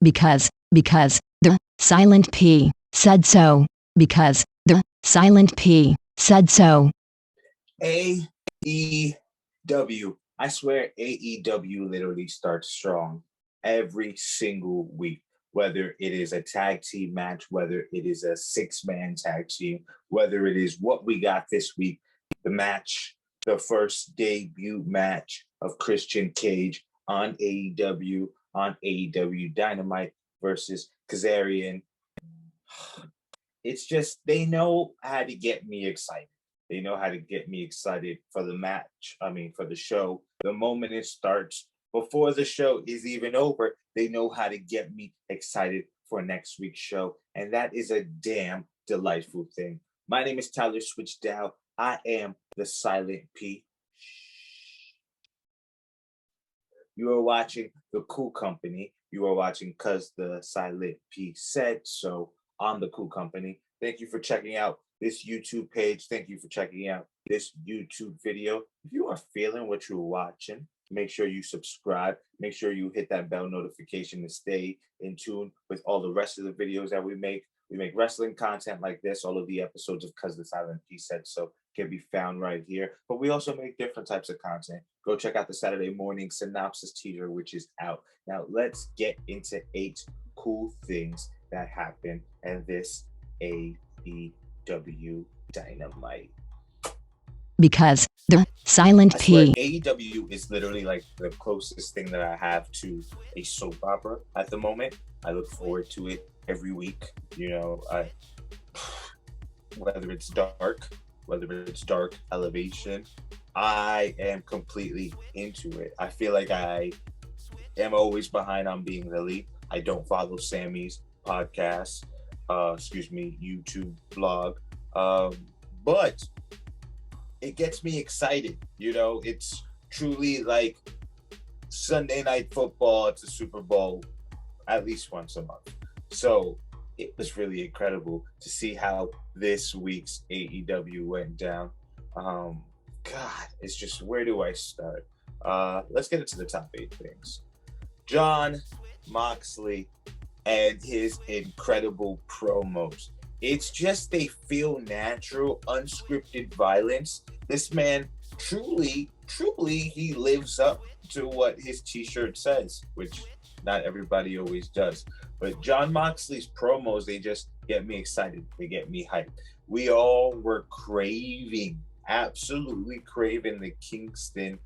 because the silent P said so, because the silent P said so. AEW. I swear AEW literally starts strong every single week, whether it is a tag team match, whether it is a 6-man tag team, whether it is what we got this week, the match, the first debut match of Christian Cage on AEW Dynamite versus Kazarian. It's just, they know how to get me excited. They know how to get me excited for the match. I mean, for the show. The moment it starts, before the show is even over, they know how to get me excited for next week's show. And that is a damn delightful thing. My name is Tyler Switchdown. I am the Silent P. You are watching The KOO Company. You are watching Cause the Silent P Said So on The KOO Company. Thank you for checking out this YouTube page. Thank you for checking out this YouTube video. If you are feeling what you're watching, make sure you subscribe. Make sure you hit that bell notification to stay in tune with all the rest of the videos that we make. We make wrestling content like this. All of the episodes of Cause the Silent P Said So can be found right here. But we also make different types of content. Go check out the Saturday morning synopsis teaser, which is out. Now let's get into 8 cool things that happen in this AEW Dynamite. Because the silent P. AEW is literally like the closest thing that I have to a soap opera at the moment. I look forward to it every week. You know, whether it's dark elevation, I am completely into it. I feel like I am always behind on being the lead. I don't follow Sammy's podcast, YouTube blog, but it gets me excited. You know, it's truly like Sunday Night Football. It's a Super Bowl at least once a month. So it was really incredible to see how this week's AEW went down. God, it's just, where do I start? Let's get into the top 8 things. Jon Moxley and his incredible promos. It's just, they feel natural, unscripted violence. This man truly, he lives up to what his t-shirt says, which not everybody always does. But Jon Moxley's promos, they just get me excited. They get me hyped. We all were absolutely craving the Kingston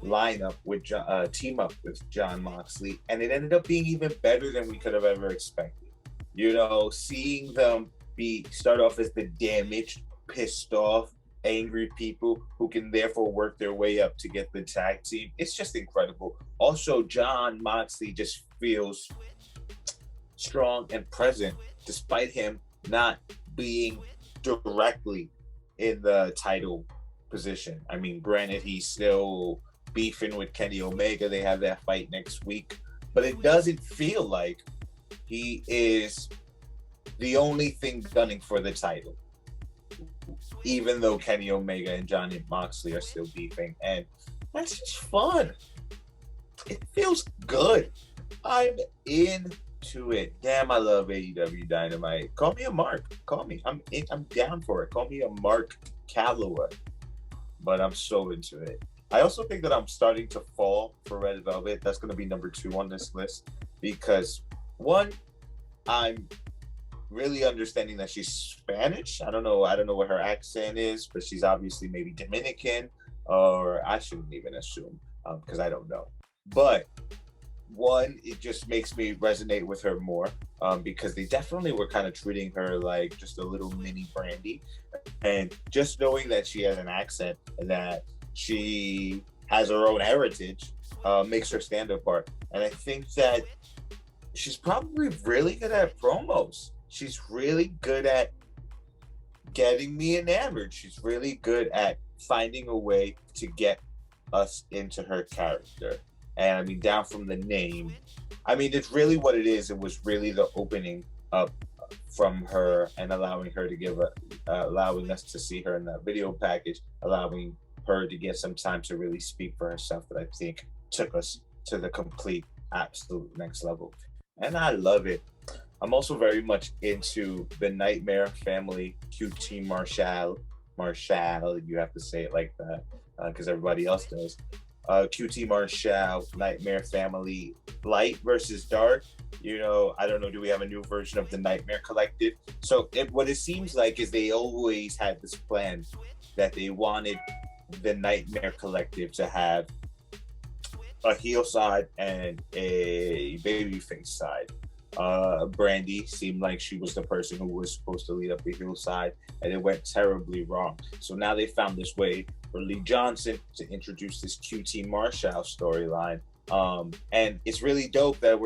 lineup with team up with Jon Moxley, and it ended up being even better than we could have ever expected. You know, seeing them start off as the damaged, pissed off, angry people who can therefore work their way up to get the tag team. It's just incredible. Also, Jon Moxley just feels strong and present despite him not being directly in the title position. I mean, granted, he's still beefing with Kenny Omega. They have that fight next week, but it doesn't feel like he is the only thing gunning for the title, even though Kenny Omega and Jon Moxley are still beefing. And that's just fun. It feels good. I'm into it. Damn, I love AEW Dynamite. Call me a Mark. Call me. I'm down for it. Call me a Mark Calloway. But I'm so into it. I also think that I'm starting to fall for Red Velvet. That's going to be number 2 on this list because, one, I'm really understanding that she's Spanish. I don't know what her accent is, but she's obviously maybe Dominican, or I shouldn't even assume because I don't know. But one, it just makes me resonate with her more because they definitely were kind of treating her like just a little mini Brandy, and just knowing that she has an accent and that she has her own heritage makes her stand apart. And I think that she's probably really good at promos. She's really good at getting me enamored. She's really good at finding a way to get us into her character. And I mean, down from the name, I mean, it's really what it is. It was really the opening up from her and allowing her to allowing us to see her in that video package, allowing her to get some time to really speak for herself, that I think took us to the complete, absolute next level. and I love it. I'm also very much into the Nightmare Family, QT Marshall. You have to say it like that because everybody else does. QT Marshall, Nightmare Family, Light versus Dark. I don't know. Do we have a new version of the Nightmare Collective? So what it seems like is they always had this plan that they wanted the Nightmare Collective to have a heel side and a babyface side. Brandy seemed like she was the person who was supposed to lead up the heel side, and it went terribly wrong. So now they found this way for Lee Johnson to introduce this QT Marshall storyline. And it's really dope that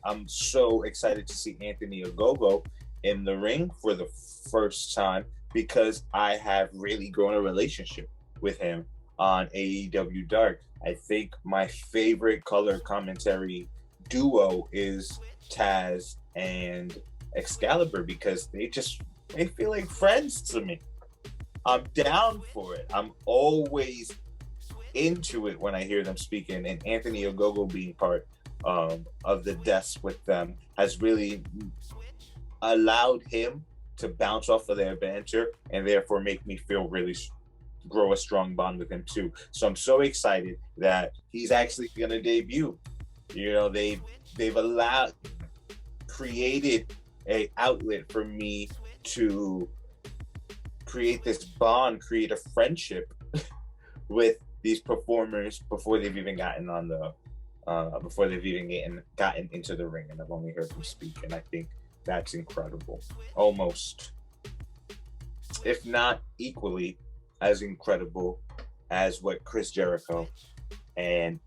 I'm so excited to see Anthony Ogogo in the ring for the first time because I have really grown a relationship with him on AEW Dark. I think my favorite color commentary duo is Taz and Excalibur because they feel like friends to me. I'm down for it. I'm always into it when I hear them speaking, and Anthony Ogogo being part of the desk with them has really allowed him to bounce off of their banter and therefore make me feel really grow a strong bond with him too. So I'm so excited that he's actually going to debut. They've created a outlet for me to create this bond, create a friendship with these performers before they've even gotten gotten into the ring, and I've only heard them speak, and I think that's incredible. Almost, if not equally, as incredible as what Chris Jericho and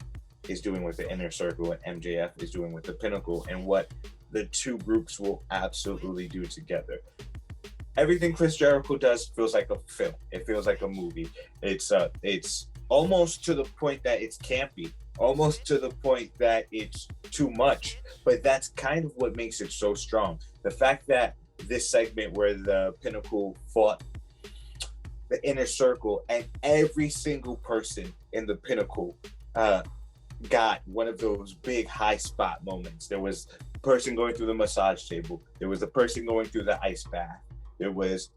is doing with the Inner Circle and MJF is doing with the Pinnacle, and what the two groups will absolutely do together. Everything Chris Jericho does feels like a film. It feels like a movie. It's almost to the point that it's campy, almost to the point that it's too much. But that's kind of what makes it so strong. The fact that this segment where the Pinnacle fought the Inner Circle and every single person in the Pinnacle got one of those big high spot moments. There was a person going through the massage table. There was a person going through the ice bath. There was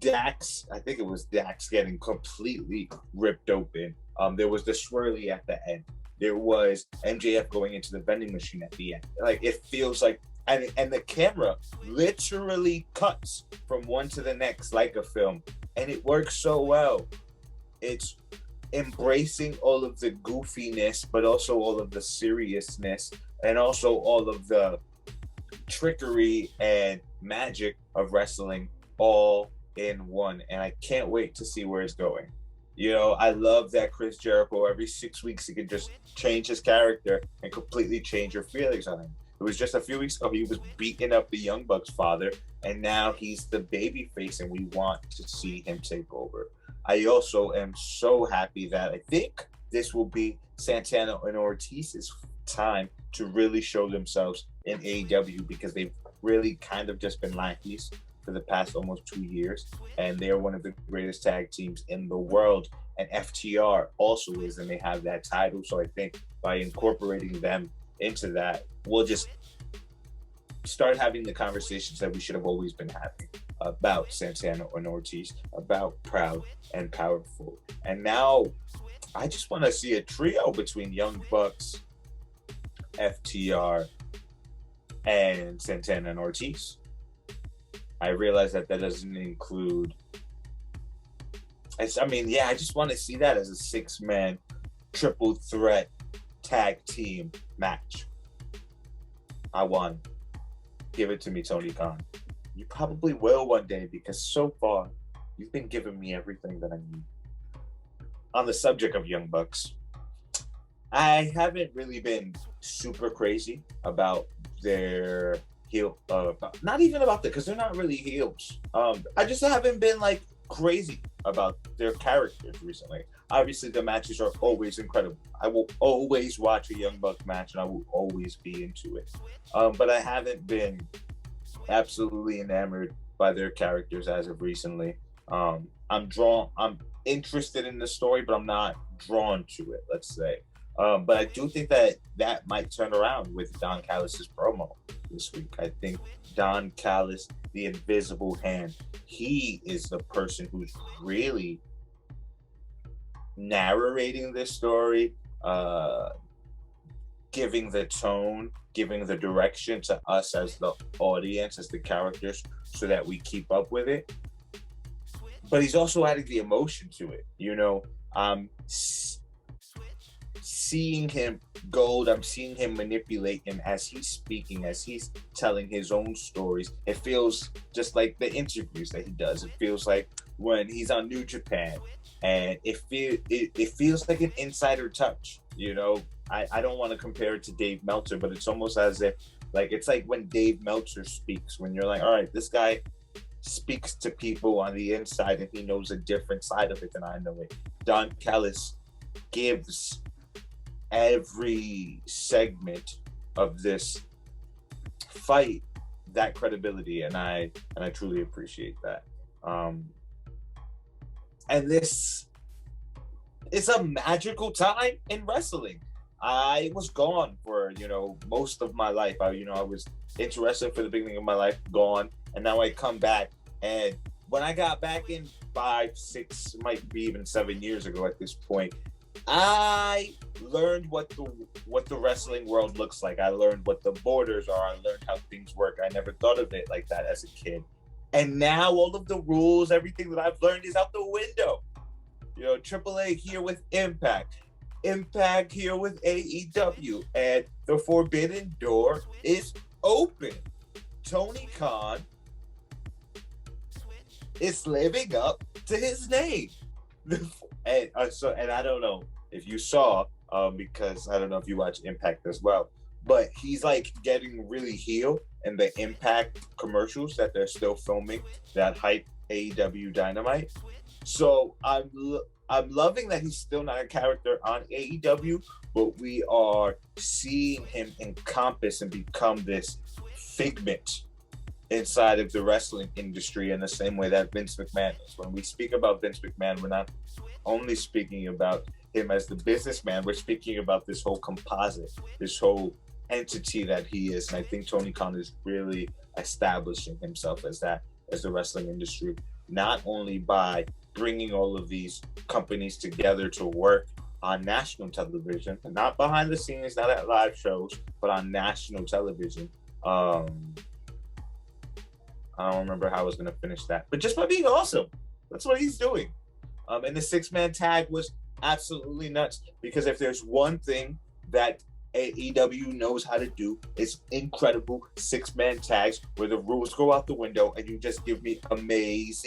Dax, I think it was Dax getting completely ripped open. There was the swirly at the end. There was MJF going into the vending machine at the end. Like, it feels like, and the camera literally cuts from one to the next like a film, and it works so well. It's embracing all of the goofiness, but also all of the seriousness, and also all of the trickery and magic of wrestling all in one. And I can't wait to see where it's going. I love that Chris Jericho, every 6 weeks, he could just change his character and completely change your feelings on him. It was just a few weeks ago, he was beating up the Young Bucks' father, and now he's the baby face, and we want to see him take over. I also am so happy that I think this will be Santana and Ortiz's time to really show themselves in AEW, because they've really kind of just been lackeys for the past almost 2 years, and they're one of the greatest tag teams in the world, and FTR also is, and they have that title. So I think by incorporating them into that, we'll just start having the conversations that we should have always been having about Santana and Ortiz, about Proud and Powerful. And now I just want to see a trio between Young Bucks, FTR, and Santana and Ortiz. I realize that doesn't include. I just want to see that as a 6-man triple threat tag team match. I want it. Give it to me, Tony Khan. You probably will one day, because so far you've been giving me everything that I need. On the subject of Young Bucks, I haven't really been super crazy about their heel. Not even about that, because they're not really heels. I just haven't been like crazy about their characters recently. Obviously, the matches are always incredible. I will always watch a Young Buck match, and I will always be into it. But I haven't been absolutely enamored by their characters as of recently. I'm interested in the story, but I'm not drawn to it, let's say. But I do think that might turn around with Don Callis' promo this week. I think Don Callis, the invisible hand, he is the person who's really narrating this story, giving the tone, giving the direction to us as the audience, as the characters, so that we keep up with it. But he's also adding the emotion to it. Seeing him gold, I'm seeing him manipulate him as he's speaking, as he's telling his own stories. It feels just like the interviews that he does. It feels like when he's on New Japan, and it feels like an insider touch. I don't want to compare it to Dave Meltzer, but it's almost as if it's like when Dave Meltzer speaks, when you're like, all right, this guy speaks to people on the inside and he knows a different side of it than I know it. Don Callis gives every segment of this fight that credibility, and I truly appreciate that. And this is a magical time in wrestling. I was gone for most of my life. I was interested for the beginning of my life, gone, and now I come back. And when I got back in 5, 6, might be even 7 years ago at this point, I learned what the wrestling world looks like. I learned what the borders are. I learned how things work. I never thought of it like that as a kid. And now all of the rules, everything that I've learned is out the window. AAA here with Impact here with AEW, and the forbidden door is open. Tony Khan is living up to his name. And I don't know if you saw, because I don't know if you watch Impact as well, but he's getting really heel in the Impact commercials that they're still filming that hype AEW Dynamite. So I'm loving that he's still not a character on AEW, but we are seeing him encompass and become this figment inside of the wrestling industry in the same way that Vince McMahon is. When we speak about Vince McMahon, we're not only speaking about him as the businessman, we're speaking about this whole composite, this whole entity that he is. And I think Tony Khan is really establishing himself as that, as the wrestling industry, not only by bringing all of these companies together to work on national television, not behind the scenes, not at live shows, but on national television. I don't remember how I was going to finish that, but just by being awesome. That's what he's doing. And the 6-man tag was absolutely nuts, because if there's one thing that AEW knows how to do, it's incredible 6-man tags where the rules go out the window and you just give me amaze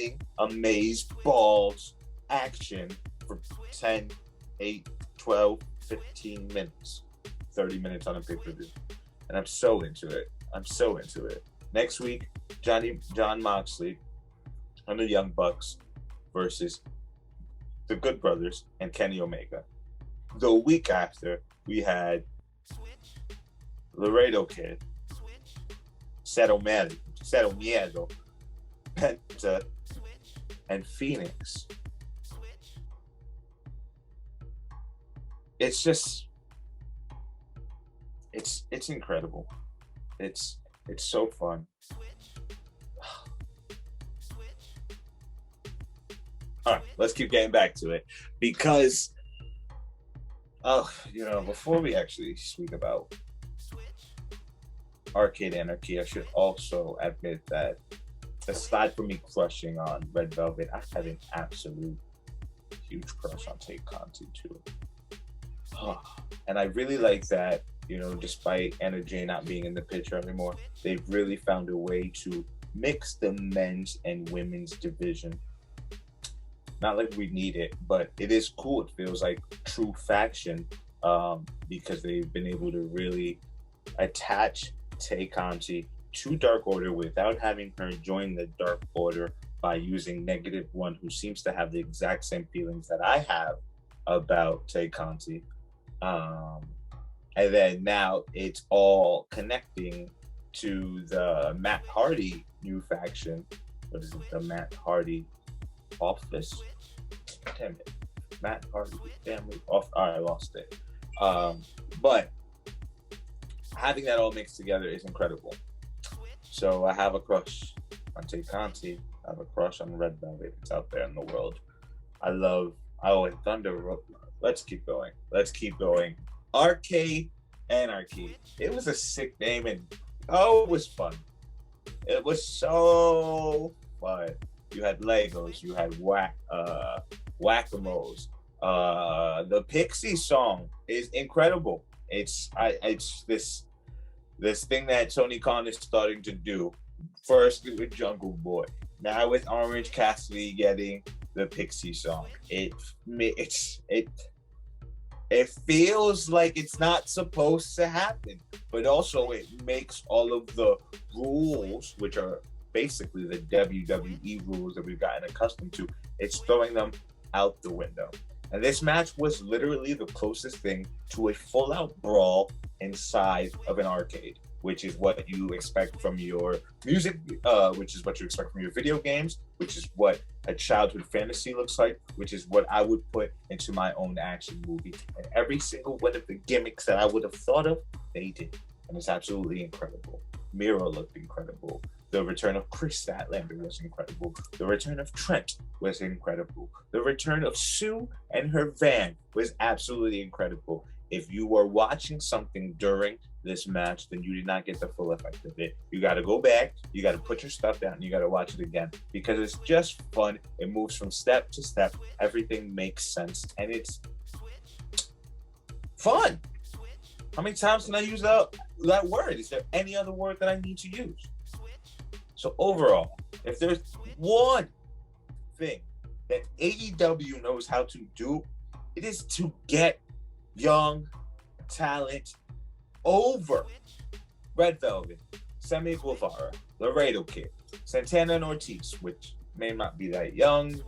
balls action for 10, 8, 12, 15 minutes, 30 minutes on a pay-per-view. And I'm so into it. Next week, Jon Moxley and the Young Bucks versus the Good Brothers and Kenny Omega. The week after, we had Laredo Kid, Cero Miedo, Penta, and Phoenix. It's just, it's incredible. It's so fun. All right, let's keep getting back to it, because before we actually speak about Arcade Anarchy, I should also admit that aside from me crushing on Red Velvet, I had an absolute huge crush on Tay Conti too. And I really like that, despite Energy not being in the picture anymore, they've really found a way to mix the men's and women's division. Not like we need it, but it is cool. It feels like true faction, because they've been able to really attach Tay Conti to Dark Order without having her join the Dark Order by using -1, who seems to have the exact same feelings that I have about Tay Conti. And then now it's all connecting to the Matt Hardy new faction. What is it? The Matt Hardy Office? Damn it. Matt Hardy family off. I lost it. But having that all mixed together is incredible. So I have a crush on Tay Conti. I have a crush on Red Velvet. It's out there in the world. And Thunder. Let's keep going. Arcade Anarchy. It was a sick name, and it was fun. It was so fun. You had Legos. You had whack-a-moles. The Pixie song is incredible. It's this thing that Tony Khan is starting to do. First with Jungle Boy, now with Orange Cassidy getting the Pixie song. It feels like it's not supposed to happen, but also it makes all of the rules, which are basically the WWE rules that we've gotten accustomed to, it's throwing them out the window. And this match was literally the closest thing to a full-out brawl inside of an arcade, which is what you expect from your music, which is what you expect from your video games, which is what a childhood fantasy looks like, which is what I would put into my own action movie. And every single one of the gimmicks that I would have thought of, they did. And it's absolutely incredible. Miro looked incredible. The return of Chris Statlander was incredible. The return of Trent was incredible. The return of Sue and her van was absolutely incredible. If you were watching something during this match, then you did not get the full effect of it. You got to go back, you got to put your stuff down, and you got to watch it again, because it's just fun. It moves from step to step. Everything makes sense, and it's fun. How many times can I use that word? Is there any other word that I need to use? So overall, if there's one thing that AEW knows how to do, it is to get young talent over. Red Velvet, Sammy Guevara, Laredo Kid, Santana and Ortiz, which may not be that young.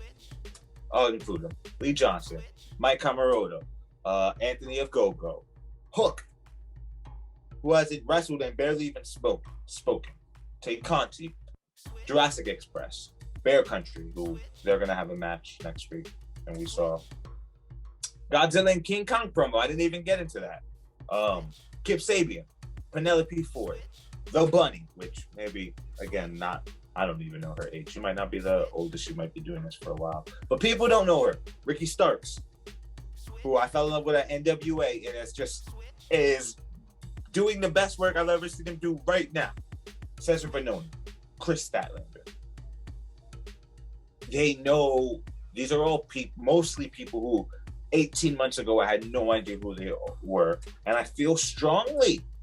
I'll include them. Lee Johnson, Mike Camaroto, Anthony Ogogo, Hook, who hasn't wrestled and barely even spoken. Tay Conti, Jurassic Express, Bear Country, who they're going to have a match next week. And we saw Godzilla and King Kong promo. I didn't even get into that. Kip Sabian, Penelope Ford, The Bunny, which maybe, again, I don't even know her age. She might not be the oldest. She might be doing this for a while. But people don't know her. Ricky Starks, who I fell in love with at NWA, and is doing the best work I've ever seen him do right now. Cesar Bononi, Chris Statlander. They know these are all mostly people who 18 months ago I had no idea who they were, and I feel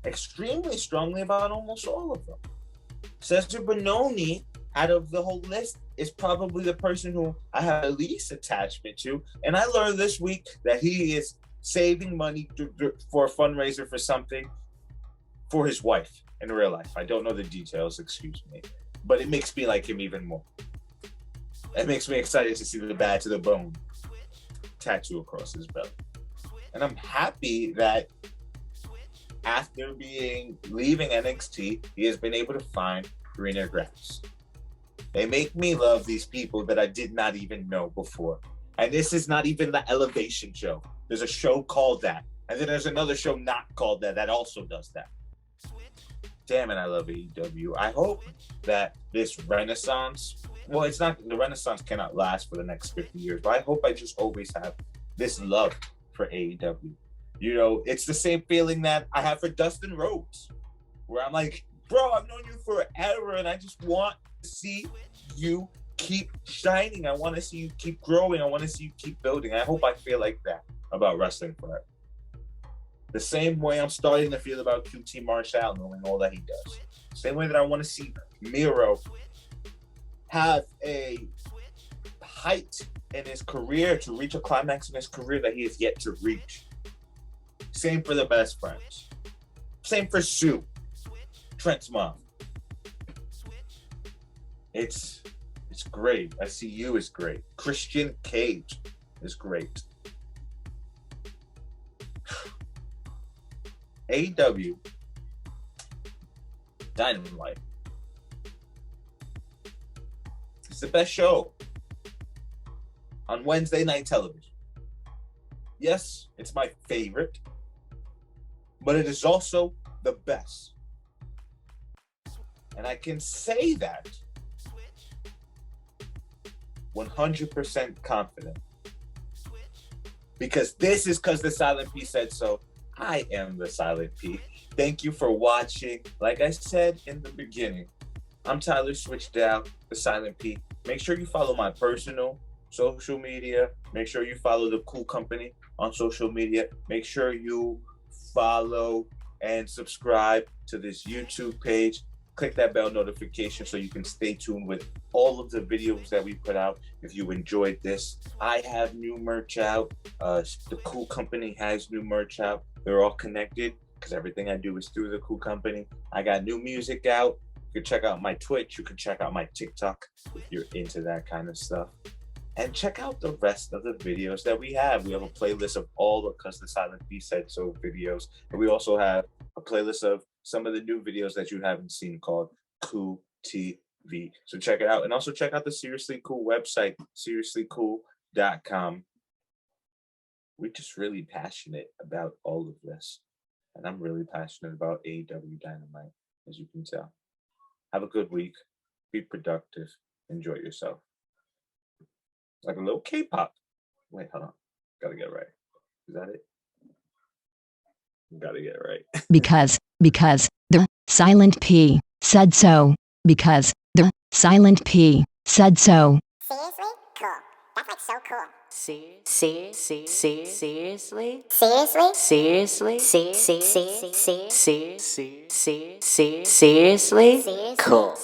extremely strongly about almost all of them. Cesar Bononi, out of the whole list, is probably the person who I have the least attachment to, and I learned this week that he is saving money for a fundraiser for something for his wife in real life. I don't know the details, excuse me, but it makes me like him even more. It makes me excited to see the Bad to the Bone tattoo across his belly. And I'm happy that after leaving NXT, he has been able to find greener grass. They make me love these people that I did not even know before. And this is not even the Elevation show. There's a show called that. And then there's another show not called that also does that. Damn it, I love AEW. I hope that this renaissance, the renaissance cannot last for the next 50 years, but I hope I just always have this love for AEW. You know, it's the same feeling that I have for Dustin Rhodes, where I'm like, bro, I've known you forever, and I just want to see you keep shining. I want to see you keep growing. I want to see you keep building. I hope I feel like that about wrestling forever. The same way I'm starting to feel about QT Marshall, knowing all that he does. Same way that I want to see Miro have a height in his career, to reach a climax in his career that he has yet to reach. Same for the Best Friends. Same for Sue, Trent's mom. It's great. SCU is great. Christian Cage is great. AEW Dynamite. It's the best show on Wednesday night television. Yes, it's my favorite. but it is also the best. And I can say that 100% confident. Because this is because the Silent P said so. I am the Silent P. Thank you for watching. Like I said in the beginning, I'm Tyler Switchdown, the Silent P. Make sure you follow my personal social media. Make sure you follow the KOO Company on social media. Make sure you follow and subscribe to this YouTube page. Click that bell notification so you can stay tuned with all of the videos that we put out. If you enjoyed this, I have new merch out. The KOO Company has new merch out. They're all connected because everything I do is through the KOO Company. I got new music out. You can check out my Twitch. You can check out my TikTok if you're into that kind of stuff. And check out the rest of the videos that we have. We have a playlist of all the Cause the Silent P Said So videos. And we also have a playlist of some of the new videos that you haven't seen called KOO TV. So check it out. And also check out the Seriously Cool website, seriouslycool.com. We're just really passionate about all of this. And I'm really passionate about AEW Dynamite, as you can tell. Have a good week. Be productive. Enjoy yourself. Like a little K-pop. Wait, hold on. Gotta get it right. Is that it? Gotta get it right. Because the Silent P said so. Because the Silent P said so. Seriously? Cool. That's like so cool. Seriously? Seriously? Cool.